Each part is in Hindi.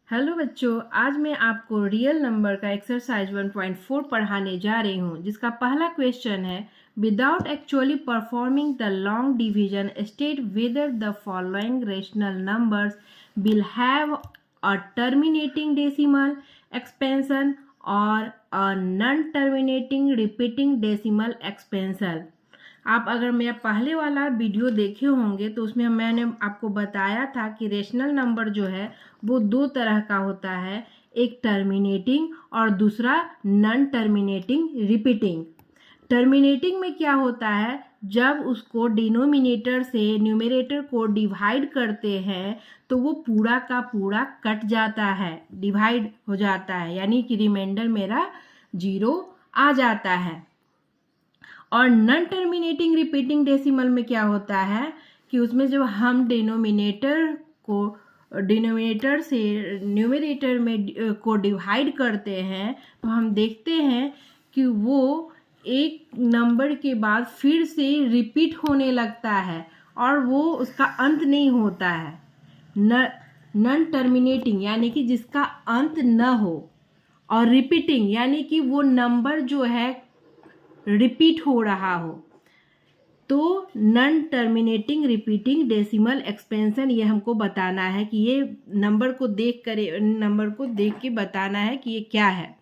हेलो बच्चों, आज मैं आपको रियल नंबर का एक्सरसाइज 1.4 पढ़ाने जा रही हूँ, जिसका पहला क्वेश्चन है without actually performing the long division state whether the following rational numbers will have a terminating decimal expansion और a non terminating repeating decimal expansion. आप अगर मेरा पहले वाला वीडियो देखे होंगे तो उसमें मैंने आपको बताया था कि रेशनल नंबर जो है वो दो तरह का होता है, एक टर्मिनेटिंग और दूसरा नॉन टर्मिनेटिंग रिपीटिंग। टर्मिनेटिंग में क्या होता है, जब उसको डिनोमिनेटर से न्यूमरेटर को डिवाइड करते हैं तो वो पूरा का पूरा कट जाता है, डिवाइड हो जाता है, यानी कि रिमाइंडर मेरा 0 आ जाता है। और नॉन टर्मिनेटिंग रिपीटिंग डेसिमल में क्या होता है कि उसमें जब हम डिनोमिनेटर से न्यूमरेटर में को डिवाइड करते हैं तो हम देखते हैं कि वो एक नंबर के बाद फिर से रिपीट होने लगता है और वो उसका अंत नहीं होता है। नॉन टर्मिनेटिंग यानी कि जिसका अंत न हो, और रिपीटिंग यानी कि वो नंबर जो है रिपीट हो रहा हो। तो non terminating repeating decimal expansion ये हमको बताना है कि ये नंबर को देख के बताना है कि ये क्या है।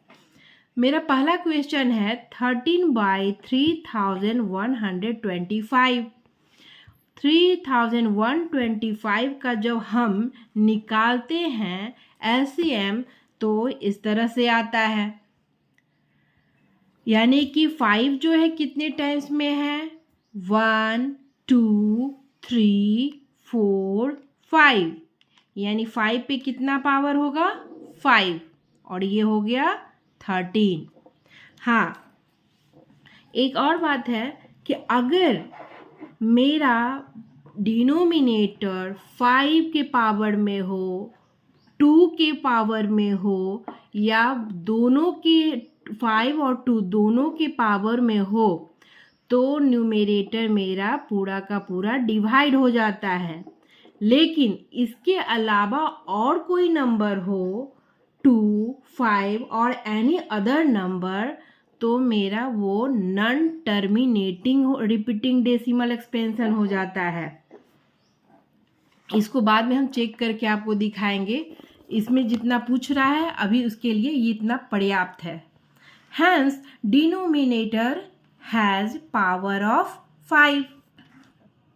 मेरा पहला क्वेश्चन है 13/3125। 3125 का जब हम निकालते हैं एलसीएम तो इस तरह से आता है, यानी कि 5 जो है कितने टाइम्स में है, 1 2 3 4 5, यानी 5 पे कितना पावर होगा 5, और ये हो गया 13। हाँ, एक और बात है कि अगर मेरा डिनोमिनेटर 5 के पावर में हो, 2 के पावर में हो, या दोनों के 5 और 2 दोनों के पावर में हो तो न्यूमरेटर मेरा पूरा का पूरा डिवाइड हो जाता है। लेकिन इसके अलावा और कोई नंबर हो 2 5 और एनी अदर नंबर तो मेरा वो non terminating repeating decimal expansion हो जाता है। इसको बाद में हम चेक करके आपको दिखाएंगे। इसमें जितना पूछ रहा है अभी उसके लिए ये इतना पर्याप्त है। Hence, denominator has power of 5.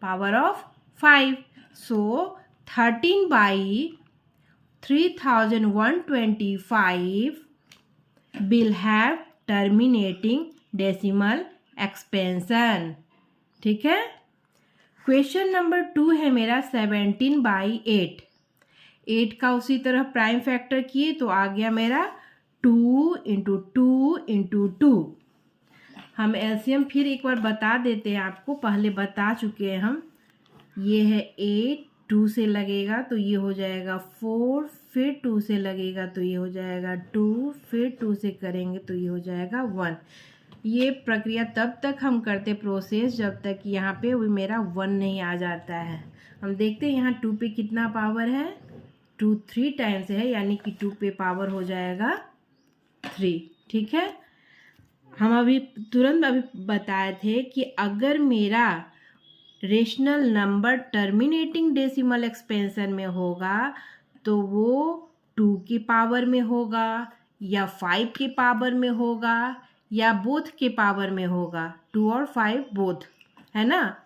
Power of 5. So, 13/3125 will have terminating decimal expansion. ठीक है। क्वेश्चन नंबर 2 है मेरा 17/8। 8 का उसी तरह प्राइम फैक्टर किए तो आ गया मेरा 2 × 2 × 2। हम एलसीएम फिर एक बार बता देते हैं आपको, पहले बता चुके हैं हम। ये है 8, 2 से लगेगा तो ये हो जाएगा 4, फिर 2 से लगेगा तो ये हो जाएगा 2, फिर 2 से करेंगे तो ये हो जाएगा 1। ये प्रक्रिया तब तक हम करते प्रोसेस जब तक यहाँ पे वो मेरा 1 नहीं आ जाता है। हम देखते हैं यहाँ 2 पे कितना पावर है, 2 3 टाइम्स है, यानी कि 2 पे पावर हो जाएगा 3। ठीक है। हम तुरंत बताए थे कि अगर मेरा rational number terminating decimal expansion में होगा तो वो 2 के पावर में होगा, या 5 के पावर में होगा, या बोथ के पावर में होगा, 2 और 5 बोथ, है ना।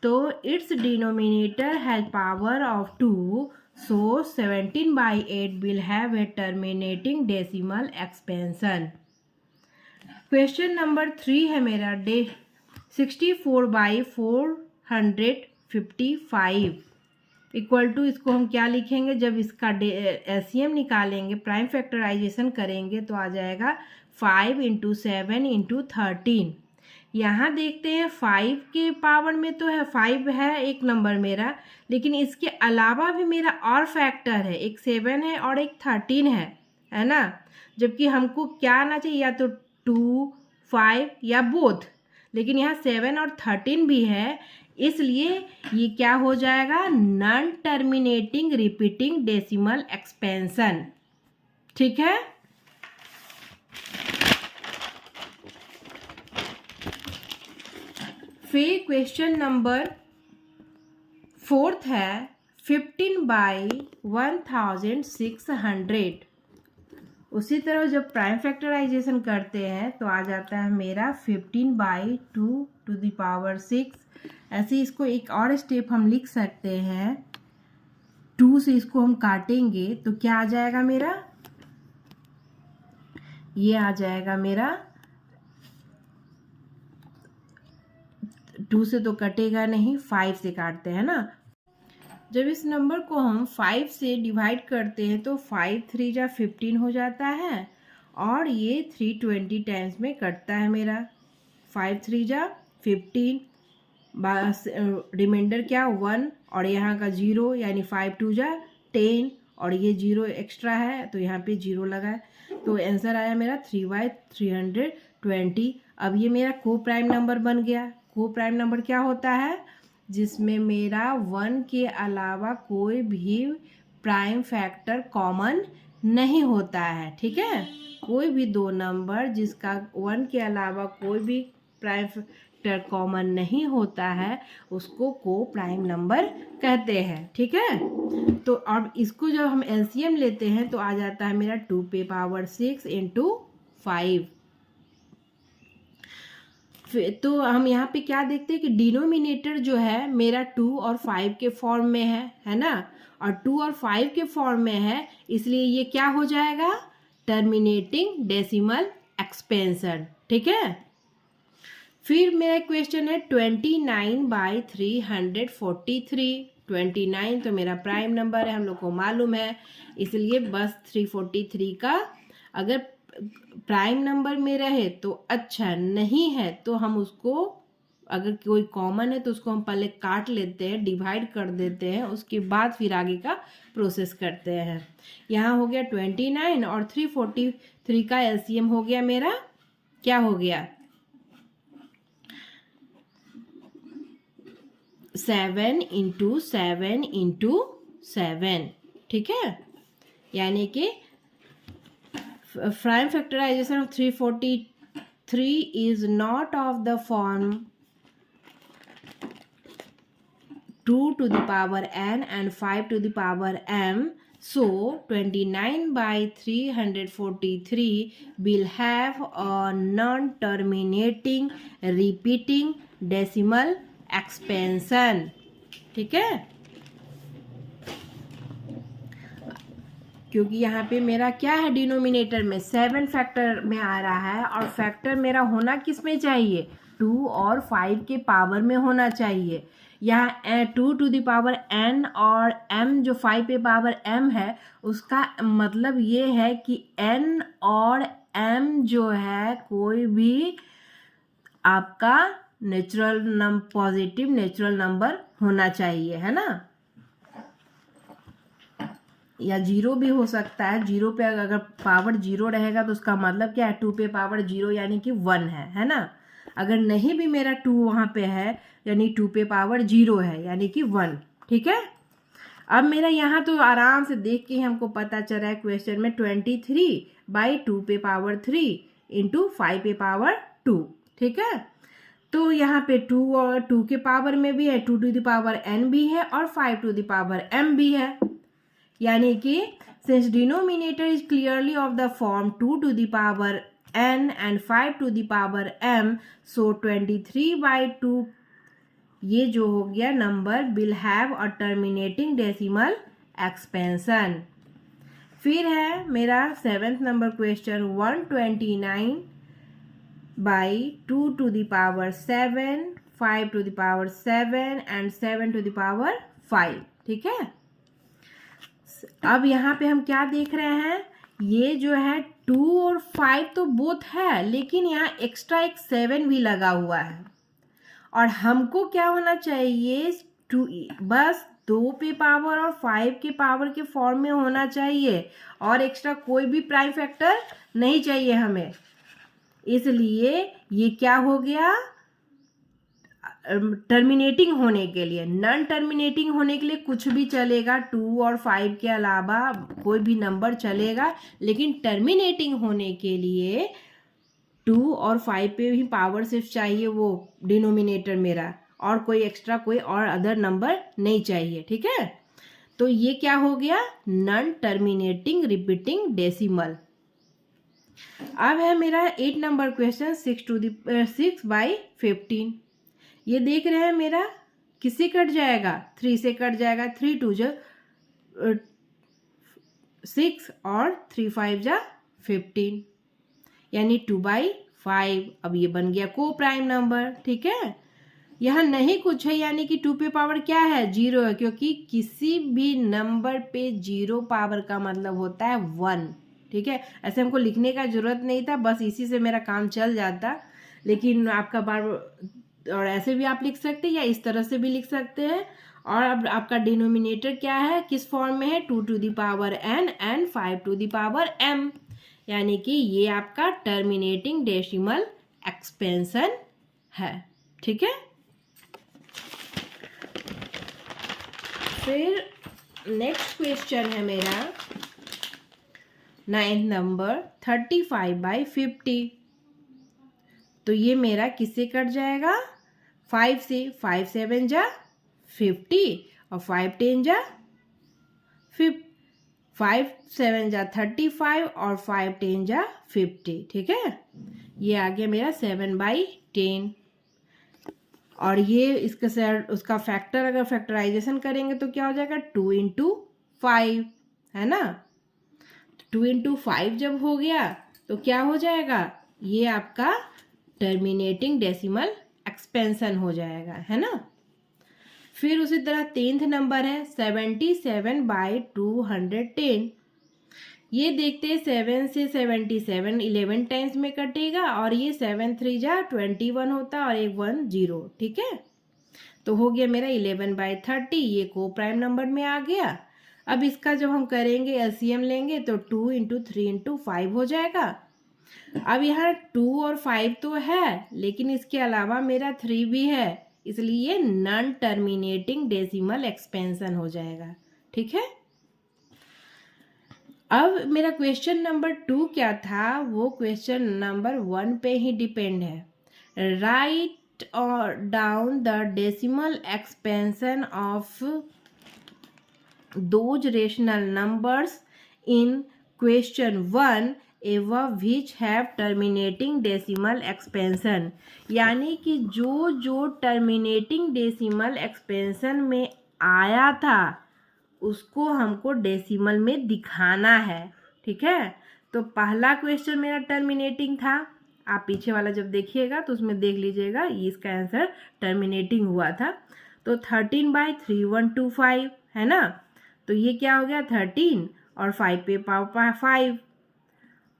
तो it's denominator has power of 2, so 17/8 will have a terminating decimal expansion. Question number 3 है मेरा 64/455 इक्वल टू, इसको हम क्या लिखेंगे, जब इसका एलसीएम निकालेंगे, प्राइम फैक्टराइजेशन करेंगे तो आ जाएगा 5 × 7 × 13। यहाँ देखते हैं 5 के पावर में तो है 5 है एक नंबर मेरा, लेकिन इसके अलावा भी मेरा और फैक्टर है, एक 7 है और एक 13 है ना। जबकि हमको क्या आना चाहिए, या तो 2 5 या बोथ, लेकिन यहाँ 7 और 13 भी है, इसलिए ये क्या हो जाएगा, non terminating repeating decimal expansion. ठीक है। फिर क्वेश्चन नंबर 4 है 15/1600। उसी तरह जब प्राइम फैक्टराइजेशन करते हैं तो आ जाता है मेरा 15/2⁶। ऐसे इसको एक और स्टेप हम लिख सकते हैं, 2 से इसको हम काटेंगे तो क्या आ जाएगा मेरा, ये आ जाएगा मेरा, 2 से तो कटेगा नहीं, 5 से काटते हैं ना। जब इस नंबर को हम 5 से डिवाइड करते हैं तो 5 3 जा 15 हो जाता है और ये 320 टाइम्स में कटता है मेरा। 5 3 जा 15, बस रिमाइंडर क्या 1 और यहाँ का 0, यानी 5 2 जा 10 और ये 0 एक्स्ट्रा है तो यहाँ पे 0 लगा है, तो आंसर आया मेरा 3/320। अब ये मेरा को प्राइम नंबर बन गया। को प्राइम नंबर क्या होता है, जिसमें मेरा 1 के अलावा कोई भी प्राइम फैक्टर कॉमन नहीं होता है। ठीक है, कोई भी दो नंबर जिसका 1 के अलावा कोई भी प्राइम फैक्टर कॉमन नहीं होता है उसको को प्राइम नंबर कहते हैं। ठीक है, तो अब इसको जब हम एलसीएम लेते हैं तो आ जाता है मेरा 2⁶ × 5। तो हम यहाँ पे क्या देखते हैं कि डिनोमिनेटर जो है मेरा 2 और 5 के फॉर्म में है ना, और 2 और 5 के फॉर्म में है, इसलिए ये क्या हो जाएगा, टर्मिनेटिंग डेसिमल एक्सपेंशन। ठीक है, फिर मेरा क्वेश्चन है 29/343। 29 तो मेरा प्राइम नंबर है, हम लोग को मालूम है, इसलिए बस 343 का अगर प्राइम नंबर में रहे तो अच्छा, नहीं है तो हम उसको, अगर कोई कॉमन है तो उसको हम पहले काट लेते हैं, डिवाइड कर देते हैं, उसके बाद फिर आगे का प्रोसेस करते हैं। यहाँ हो गया 29 और 343 का एलसीएम हो गया मेरा, क्या हो गया 7 × 7 × 7। ठीक है, यानी कि prime factorization of 343 is not of the form 2 to the power n and 5 to the power m. So 29/343 will have a non-terminating repeating decimal expansion. ठीक है, क्योंकि यहाँ पे मेरा क्या है, डिनोमिनेटर में 7 फैक्टर में आ रहा है और फैक्टर मेरा होना किस में चाहिए, 2 और 5 के पावर में होना चाहिए। यहाँ 2 to the power n और m जो 5 पे पावर m है, उसका मतलब ये है कि n और m जो है कोई भी आपका नेचुरल पॉजिटिव नेचुरल नंबर होना चाहिए, है ना, या 0 भी हो सकता है। 0 पे अगर पावर 0 रहेगा तो उसका मतलब क्या है, 2 पे पावर 0 यानी कि 1 है ना। अगर नहीं भी मेरा 2 वहाँ पे है यानी 2 पे पावर 0 है यानी कि 1। ठीक है, अब मेरा यहाँ तो आराम से देख के हमको पता चल रहा है क्वेश्चन में 23/2 पे पावर 3 × 5 पे पावर 2। ठीक है, तो यहाँ पे 2 और 2 के पावर में भी है, 2 to the power n भी है और 5 to the power m भी है, यानी कि since denominator is clearly of the form 2 to the power n and 5 to the power m, so 23/2 ये जो हो गया number will have a terminating decimal expansion। फिर है मेरा 7th number question 129/2 to the power 7, 5 to the power 7 and 7 to the power 5। ठीक है, अब यहाँ पे हम क्या देख रहे हैं, ये जो है 2 और 5 तो बोथ है, लेकिन यहाँ एक्स्ट्रा एक 7 भी लगा हुआ है और हमको क्या होना चाहिए, 2 बस 2 पे पावर और 5 के पावर के फॉर्म में होना चाहिए और एक्स्ट्रा कोई भी प्राइम फैक्टर नहीं चाहिए हमें। इसलिए ये क्या हो गया, टर्मिनेटिंग होने के लिए, नॉन टर्मिनेटिंग होने के लिए कुछ भी चलेगा, 2 और 5 के अलावा कोई भी नंबर चलेगा, लेकिन टर्मिनेटिंग होने के लिए 2 और 5 पे ही पावर सिर्फ चाहिए, वो डिनोमिनेटर मेरा, और कोई एक्स्ट्रा कोई और अदर नंबर नहीं चाहिए, ठीक है। तो ये क्या हो गया, नॉन टर्मिनेटिंग रिपीटिंग डेसिमल। अब है मेरा 8 नंबर क्वेश्चन, 6/15। ये देख रहे हैं मेरा किससे कट जाएगा, 3 से कट जाएगा, 3 2 जा 6 और 3 5 जा 15, यानी 2/5। अब ये बन गया को प्राइम नंबर, ठीक है। यहाँ नहीं कुछ है, यानी कि 2 पे पावर क्या है, 0 है, क्योंकि किसी भी नंबर पे 0 पावर का मतलब होता है 1, ठीक है। ऐसे हमको लिखने का जरूरत नहीं था, बस इसी से मेरा काम चल जाता, लेकिन आपका बार, और ऐसे भी आप लिख सकते हैं या इस तरह से भी लिख सकते हैं। और अब आपका डिनोमिनेटर क्या है, किस फॉर्म में है, 2 to the power n and 5 to the power m, यानी कि ये आपका टर्मिनेटिंग डेसिमल एक्सपेंशन है, ठीक है। फिर नेक्स्ट क्वेश्चन है मेरा 9th नंबर, 35/50। तो ये मेरा किससे कट जाएगा, 5 से, 5 7 जा 50 और 5 10 जा 5 7 जा 35 और 5 10 जा 50, ठीक है। ये आ गया मेरा 7/10। और ये इसका उसका फैक्टर, अगर फैक्टराइजेशन करेंगे तो क्या हो जाएगा, 2 × 5, है ना। 2 × 5 जब हो गया तो क्या हो जाएगा, ये आपका टर्मिनेटिंग डेसिमल एक्सपेंशन हो जाएगा, है ना। फिर उसी तरह 10th नंबर है 77/210। ये देखते हैं 7 से 77 11 टाइम्स में कटेगा, और ये 7 3 जा 21 होता और 1 1 0, ठीक है। तो हो गया मेरा 11/30, ये को प्राइम नंबर में आ गया। अब इसका जब हम करेंगे एलसीएम लेंगे तो 2 × 3 × 5 हो जाएगा। अब यहाँ 2 और 5 तो है, लेकिन इसके अलावा मेरा 3 भी है, इसलिए नॉन टर्मिनेटिंग डेसिमल एक्सपेंशन हो जाएगा, ठीक है। अब मेरा क्वेश्चन नंबर 2 क्या था, वो क्वेश्चन नंबर 1 पे ही डिपेंड है। राइट और down the decimal expansion of those rational numbers in question 1 एवं which have terminating decimal expansion, यानी कि जो टर्मिनेटिंग डेसिमल एक्सपेंशन में आया था उसको हमको डेसिमल में दिखाना है, ठीक है। तो पहला क्वेश्चन मेरा टर्मिनेटिंग था, आप पीछे वाला जब देखिएगा तो उसमें देख लीजिएगा, ये इसका आंसर टर्मिनेटिंग हुआ था। तो 13/3125 है ना, तो ये क्या हो गया 13 और 5 पे पावर 5।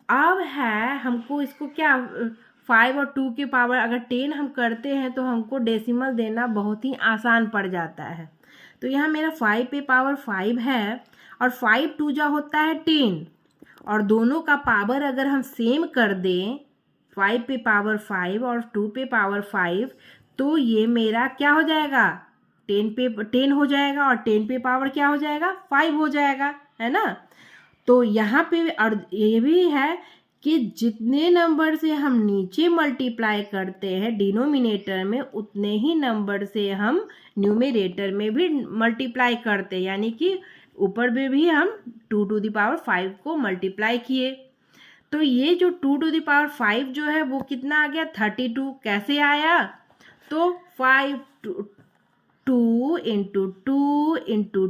अब है हमको इसको क्या 5 और 2 के पावर अगर 10 हम करते हैं तो हमको डेसिमल देना बहुत ही आसान पड़ जाता है। तो यहाँ मेरा 5 पे पावर 5 है और 5 2 जा होता है 10, और दोनों का पावर अगर हम सेम कर दें, 5 पे पावर 5 और 2 पे पावर 5, तो ये मेरा क्या हो जाएगा 10 पे 10 हो जाएगा, और 10 पे पावर क्या हो जाएगा 5 हो जाएगा, है ना। तो यहाँ पे और ये भी है कि जितने नंबर से हम नीचे मल्टीप्लाई करते हैं डिनोमिनेटर में, उतने ही नंबर से हम न्यूमरेटर में भी मल्टीप्लाई करते हैं, यानी कि ऊपर में भी हम 2 टू द पावर 5 को मल्टीप्लाई किए। तो ये जो 2 टू द पावर 5 जो है वो कितना आ गया 32। कैसे आया, तो 5 2 × 2 × 2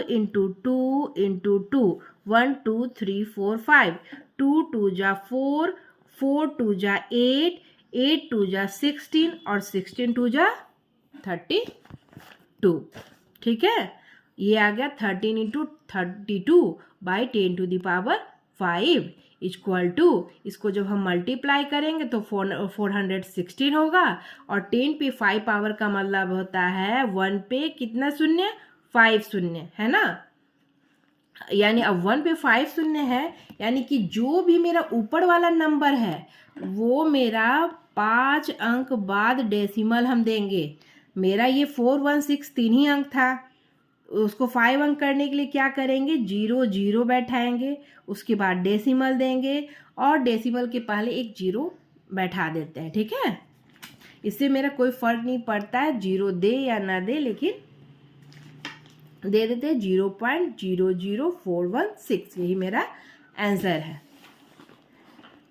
× 2 × 2 1 2 3 4 5, 2 2 जा 4, 4 2 जा 8, 8 2 जा 16 और 16 2 जा 32, ठीक है। ये आ गया 13 × 32/10 to the power 5 equal to, इसको जब हम मल्टीप्लाई करेंगे तो 416 होगा, और 10 पे 5 पावर का मतलब होता है 1 पे कितना शून्य 5 शून्य, है ना। यानी अब 1 पे 5 शून्य है, यानी कि जो भी मेरा ऊपर वाला नंबर है वो मेरा 5 अंक बाद डेसिमल हम देंगे। मेरा ये 416 3 ही अंक था, उसको 5 अंक करने के लिए क्या करेंगे, 0 0 बैठाएंगे, उसके बाद डेसिमल देंगे और डेसिमल के पहले एक 0 बैठा देते हैं। ठीक है, इससे मेरा कोई फर्क नहीं पड़ता है 0 दे या ना दे, लेकिन दे देते हैं 0.00416। यही मेरा आंसर है।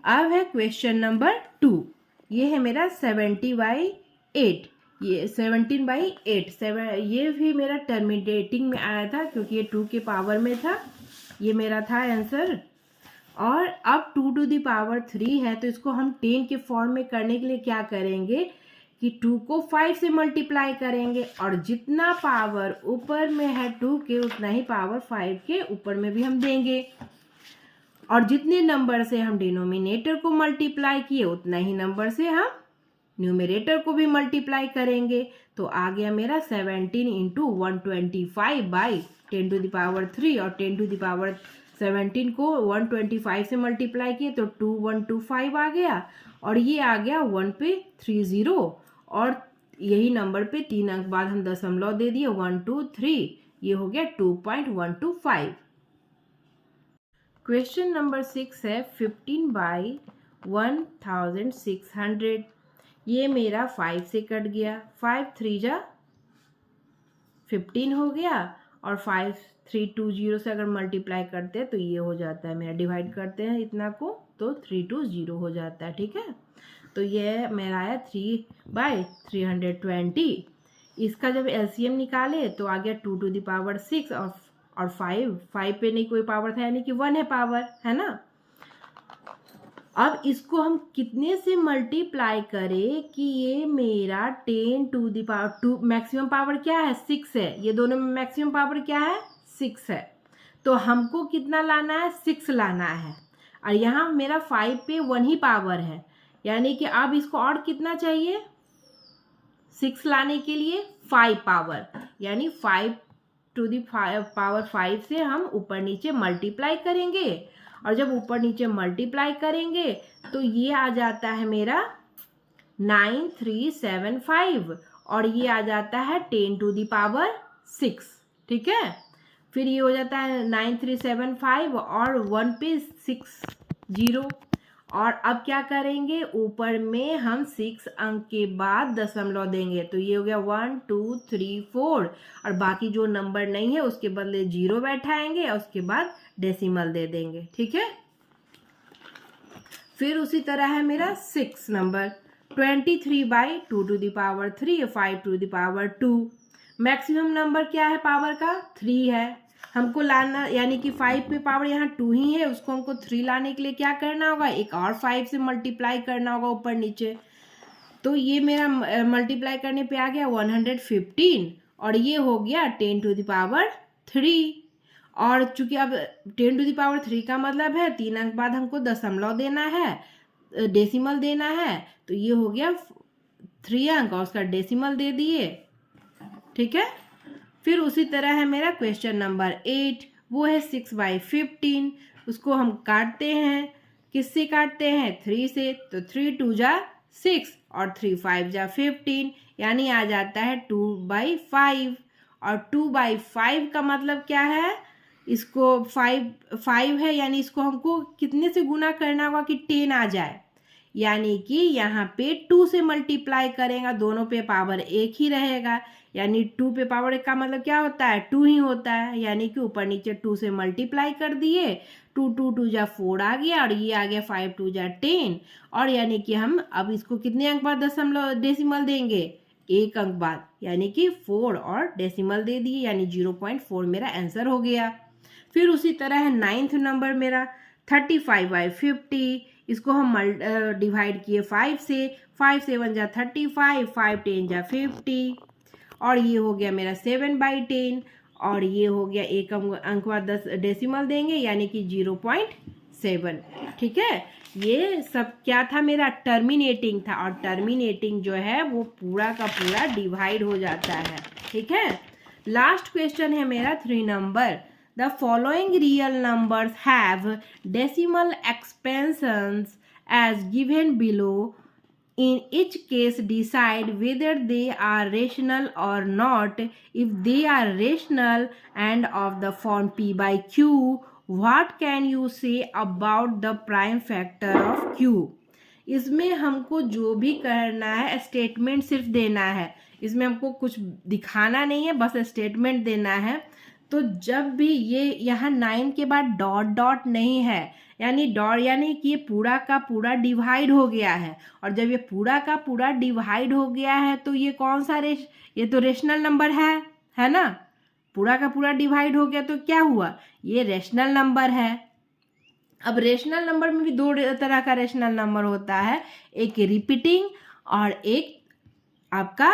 अब है क्वेश्चन नंबर 2। ये है मेरा 70/8, ये 17/8। ये भी मेरा टर्मिनेटिंग में आया था क्योंकि ये 2 के पावर में था। ये मेरा था आंसर। और अब 2 to the power 3 है, तो इसको हम 10 के फॉर्म में करने के लिए क्या करेंगे कि 2 को 5 से मल्टीप्लाई करेंगे और जितना पावर ऊपर में है 2 के, उतना ही पावर 5 के ऊपर में भी हम देंगे। और जितने नंबर से हम डिनोमिनेटर को मल्टीप्लाई किए, उतना ही नंबर से हम न्यूमरेटर को भी मल्टीप्लाई करेंगे। तो आ गया मेरा 17 × 125/10 to the power 3, और 10 to the power 17 को 125 से मल्टीप्लाई किए तो 2125 आ गया, और ये आ गया 1 पे 30, और यही नंबर पे 3 अंक बाद हम दशमलव दे दिए 1 2 3, ये हो गया 2.125। क्वेश्चन नंबर 6 है 15/1600। ये मेरा 5 से कट गया, 5 3 जा 15 हो गया, और 5 3 2 0 से अगर मल्टीप्लाई करते हैं तो ये हो जाता है मेरा, डिवाइड करते हैं इतना को तो 3 2 0 हो जाता है। ठीक है, तो ये मेरा आया 3/320। इसका जब एलसीएम निकाले तो आ गया 2 to the power 6, और 5 पे नहीं कोई पावर था, यानी कि 1 है पावर, है ना। अब इसको हम कितने से मल्टीप्लाई करें कि ये मेरा 10 to the power 2, maximum power क्या है 6 है, ये दोनों में मैक्सिमम पावर क्या है 6 है, तो हमको कितना लाना है 6 लाना है। और यहाँ मेरा 5 पे 1 ही पावर है, यानी कि अब इसको और कितना चाहिए 6 लाने के लिए 5 पावर, यानी 5 to the power 5 से हम ऊपर नीचे मल्टीप्लाई करेंगे, और जब ऊपर नीचे मल्टीप्लाई करेंगे तो ये आ जाता है मेरा 9375, और ये आ जाता है 10 to the power 6। ठीक है, फिर ये हो जाता है 9375 और 1 पे 6 0, और अब क्या करेंगे ऊपर में हम 6 अंक के बाद दशमलव देंगे, तो ये हो गया 1 2 3 4, और बाकी जो नंबर नहीं है उसके बदले 0 बैठाएंगे और उसके बाद डेसिमल दे देंगे। ठीक है, फिर उसी तरह है मेरा 6 number 23/2 to the power 3, 5 to the power 2। Maximum number क्या है पावर का 3 है, हमको लाना, यानी कि 5 पे पावर यहाँ 2 ही है, उसको हमको 3 लाने के लिए क्या करना होगा, एक और 5 से मल्टीप्लाई करना होगा ऊपर नीचे। तो ये मेरा मल्टीप्लाई करने पे आ गया 115, और ये हो गया 10 to the power 3। और चूंकि अब 10 to the power 3 का मतलब है 3 अंक बाद हमको दशमलव देना है, डेसिमल देना है, तो ये हो गया 3 अंक और उसका डेसिमल दे दिए। ठीक है, फिर उसी तरह है मेरा क्वेश्चन नंबर 8, वो है 6/15। उसको हम काटते हैं, किससे काटते हैं 3 से, तो 3 2 जा 6 और 3 5 जा 15, यानी आ जाता है 2/5। और 2/5 का मतलब क्या है, इसको 5 है, यानी इसको हमको कितने से गुना करना होगा कि 10 आ जाए, यानी कि यहाँ पे 2 से मल्टीप्लाई करेगा, दोनों पे पावर 1 ही रहेगा, यानी 2 पे पावर 1 का मतलब क्या होता है 2 ही होता है, यानी कि ऊपर नीचे 2 से मल्टीप्लाई कर दिए, 2 2 2 जा 4 आ गया, और ये आ गया 5 2 जा 10, और यानी कि हम अब इसको कितने अंक बाद दशमलव डेसिमल देंगे 1 अंक बाद, यानी कि 4 और डेसिमल दे दिए, यानी 0.4 मेरा आंसर हो गया। फिर उसी तरह है 9th नंबर मेरा 35/50। इसको हम डिवाइड किए 5 से, 5 7 जा 35, 5 10 जा 50, और ये हो गया मेरा 7/10, और ये हो गया 1 अंक बाद 10 डेसिमल देंगे, यानी कि 0.7। ठीक है, ये सब क्या था मेरा टर्मिनेटिंग था, और टर्मिनेटिंग जो है वो पूरा का पूरा डिवाइड हो जाता है। ठीक है, लास्ट क्वेश्चन है मेरा 3 number, the following real numbers have decimal expansions as given below in each case decide whether they are rational or not. If they are rational and of the form p by q, what can you say about the prime factor of q? इसमें हमको जो भी करना है स्टेटमेंट सिर्फ देना है, इसमें हमको कुछ दिखाना नहीं है, बस स्टेटमेंट देना है। तो जब भी ये यहाँ 9 के बाद डॉट डॉट नहीं है, यानी डॉट यानी कि ये पूरा का पूरा डिवाइड हो गया है, और जब ये पूरा का पूरा डिवाइड हो गया है तो ये कौन सा ये तो रेशनल नंबर है ना। पूरा का पूरा डिवाइड हो गया तो क्या हुआ, ये रेशनल नंबर है। अब रेशनल नंबर में भी दो तरह का रेशनल नंबर होता है, एक रिपीटिंग और एक आपका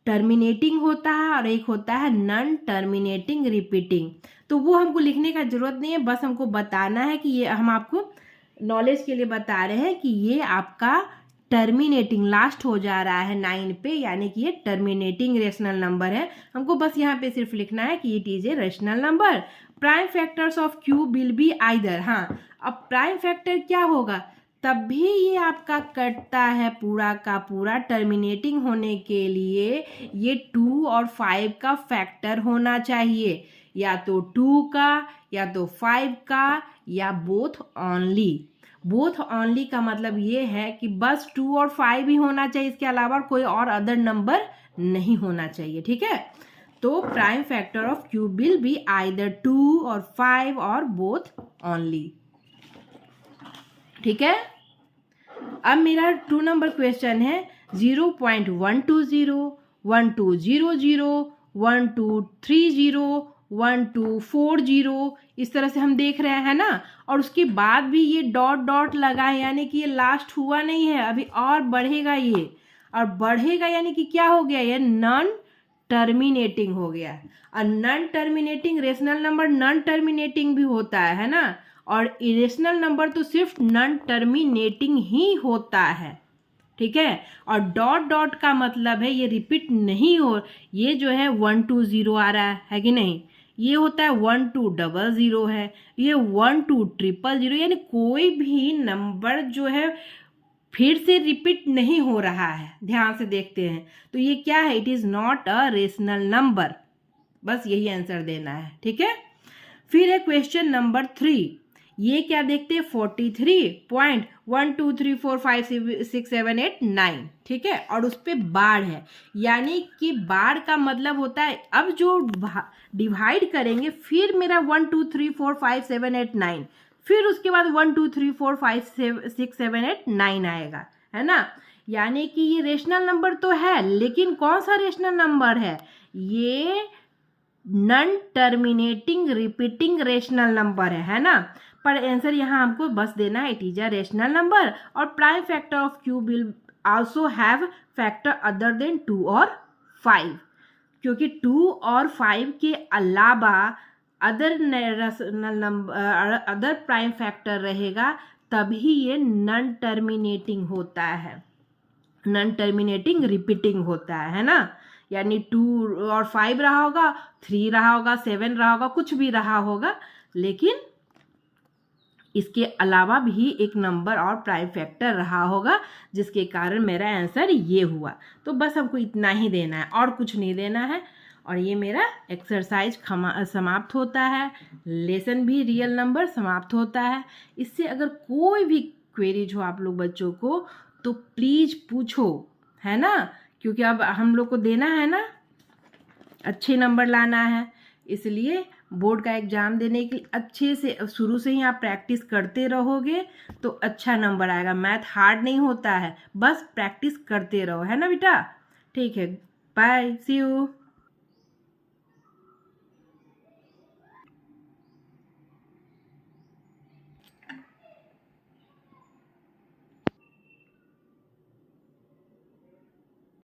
टर्मिनेटिंग होता है, और एक होता है नॉन टर्मिनेटिंग रिपीटिंग। तो वो हमको लिखने का ज़रूरत नहीं है, बस हमको बताना है कि ये हम आपको नॉलेज के लिए बता रहे हैं कि ये आपका टर्मिनेटिंग लास्ट हो जा रहा है 9 पे, यानी कि ये टर्मिनेटिंग रेशनल नंबर है। हमको बस यहाँ पे सिर्फ लिखना है कि it is a rational number. Prime factors of q will be either. हाँ, अब प्राइम फैक्टर क्या होगा, तब भी ये आपका कटता है पूरा का पूरा टर्मिनेटिंग होने के लिए ये 2 और 5 का फैक्टर होना चाहिए, या तो 2 का या तो 5 का या बोथ ऑनली। बोथ ऑनली का मतलब ये है कि बस 2 और 5 ही होना चाहिए, इसके अलावा कोई और अदर नंबर नहीं होना चाहिए। ठीक है, तो prime factor of q will be either 2 और 5 और बोथ ऑनली। ठीक है, अब मेरा 2 नंबर क्वेश्चन है 0.120, 1200, 1230, 1240, इस तरह से हम देख रहे हैं ना। और उसके बाद भी ये डॉट डॉट लगा है, यानी कि ये लास्ट हुआ नहीं है, अभी और बढ़ेगा ये, और बढ़ेगा यानी कि क्या हो गया, ये नॉन टर्मिनेटिंग हो गया। और non terminating rational number non terminating भी होता है ना, और इरेशनल नंबर तो सिर्फ नॉन टर्मिनेटिंग ही होता है। ठीक है, और डॉट डॉट का मतलब है ये रिपीट नहीं हो, ये जो है 120 आ रहा है कि नहीं, ये होता है 1200 है, ये 12300, यानी कोई भी नंबर जो है फिर से रिपीट नहीं हो रहा है। ध्यान से देखते हैं तो ये क्या है, it is not a rational number. बस यही आंसर देना है। ठीक है, फिर है क्वेश्चन नंबर 3। ये क्या देखते हैं, 43.123456789। ठीक है, और उस पर बार है, यानी कि बार का मतलब होता है अब जो डिवाइड करेंगे फिर मेरा 1 2 3 4 5 7 8 9, फिर उसके बाद 1 2 3 4 5 6 7 8 9 आएगा, है ना। यानी कि ये रेशनल नंबर तो है, लेकिन कौन सा रेशनल नंबर है, ये non terminating repeating rational number है ना। पर आंसर यहाँ हमको बस देना है it is a rational number. और prime factor of q will also have factor other than 2 और 5, क्योंकि 2 और 5 के अलावा other rational number other prime factor रहेगा, तभी ये नॉन टर्मिनेटिंग होता है, नॉन टर्मिनेटिंग रिपीटिंग होता है ना। यानी 2 और 5 रहा होगा, 3 रहा होगा, 7 रहा होगा, कुछ भी रहा होगा, लेकिन इसके अलावा भी एक नंबर और प्राइम फैक्टर रहा होगा, जिसके कारण मेरा आंसर ये हुआ। तो बस हमको इतना ही देना है और कुछ नहीं देना है। और ये मेरा एक्सरसाइज समाप्त होता है, लेसन भी रियल नंबर समाप्त होता है। इससे अगर कोई भी क्वेरीज हो आप लोग बच्चों को तो प्लीज़ पूछो, है ना, क्योंकि अब हम लोग को देना है ना, अच्छे नंबर लाना है, इसलिए बोर्ड का एग्ज़ाम देने के लिए अच्छे से शुरू से ही आप प्रैक्टिस करते रहोगे तो अच्छा नंबर आएगा। मैथ हार्ड नहीं होता है, बस प्रैक्टिस करते रहो, है ना बेटा। ठीक है, बाय, सी यू।